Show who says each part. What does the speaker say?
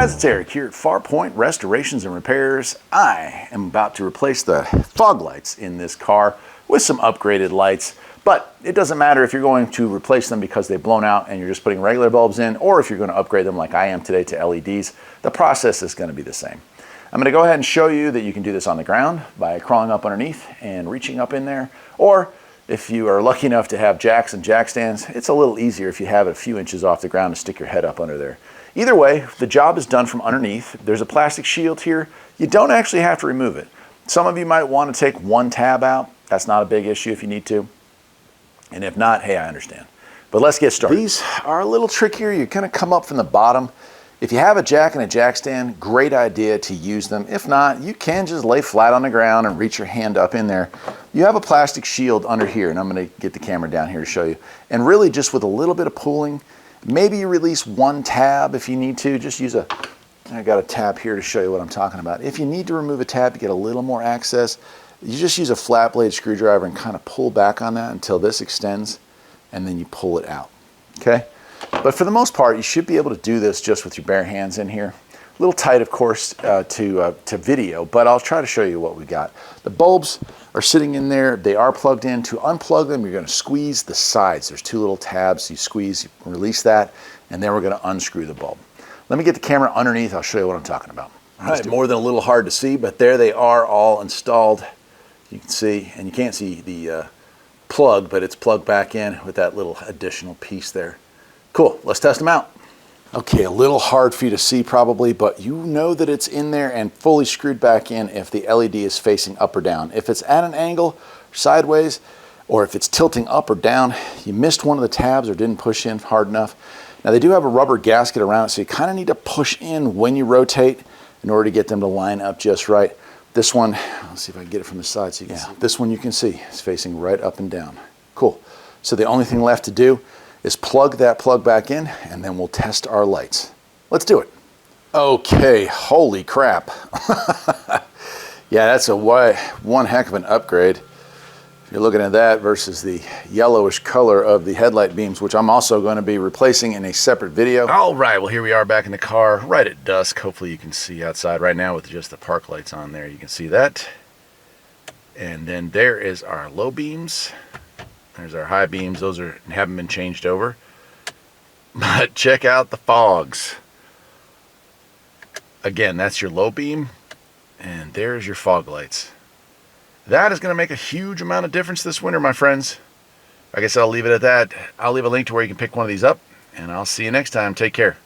Speaker 1: guys, it's Eric here at Farpoint Restorations and Repairs. I am about to replace the fog lights in this car with some upgraded lights, but it doesn't matter if you're going to replace them because they've blown out and you're just putting regular bulbs in, or if you're going to upgrade them like I am today to LEDs. The process is going to be the same. I'm going to go ahead and show you that you can do this on the ground by crawling up underneath and reaching up in there, or if you are lucky enough to have jacks and jack stands, it's a little easier if you have it a few inches off the ground to stick your head up under there. Either way, the job is done from underneath. There's a plastic shield here. You don't actually have to remove it. Some of you might want to take one tab out. That's not a big issue if you need to. And if not, hey, I understand. But let's get started. These are a little trickier. You're going to come up from the bottom. If you have a jack and a jack stand, great idea to use them. If not, you can just lay flat on the ground and reach your hand up in there. You have a plastic shield under here, and I'm going to get the camera down here to show you. And really just with a little bit of pulling, maybe you release one tab if you need to. Just use I got a tab here to show you what I'm talking about. If you need to remove a tab to get a little more access, you just use a flat blade screwdriver and kind of pull back on that until this extends, and then you pull it out, okay? But for the most part, you should be able to do this just with your bare hands in here. A little tight, of course, to video, but I'll try to show you what we got. The bulbs are sitting in there. They are plugged in. To unplug them, you're going to squeeze the sides. There's two little tabs. You squeeze, you release that, and then we're going to unscrew the bulb. Let me get the camera underneath. I'll show you what I'm talking about. All right, more than a little hard to see, but there they are all installed. You can see, and you can't see the plug, but it's plugged back in with that little additional piece there. Cool, let's test them out. Okay, a little hard for you to see probably, but you know that it's in there and fully screwed back in if the LED is facing up or down. If it's at an angle, sideways, or if it's tilting up or down, you missed one of the tabs or didn't push in hard enough. Now they do have a rubber gasket around it, so you kind of need to push in when you rotate in order to get them to line up just right. This one, let's see if I can get it from the side so you can see. This one you can see is facing right up and down. Cool. So the only thing left to do is plug that plug back in, and then we'll test our lights. Let's do it. Okay, holy crap. Yeah, that's one heck of an upgrade. If you're looking at that versus the yellowish color of the headlight beams, which I'm also going to be replacing in a separate video. All right, well here we are back in the car right at dusk. Hopefully you can see outside right now with just the park lights on there. You can see that. And then there is our low beams. There's our high beams. Those haven't been changed over. But check out the fogs. Again, that's your low beam. And there's your fog lights. That is going to make a huge amount of difference this winter, my friends. I guess I'll leave it at that. I'll leave a link to where you can pick one of these up. And I'll see you next time. Take care.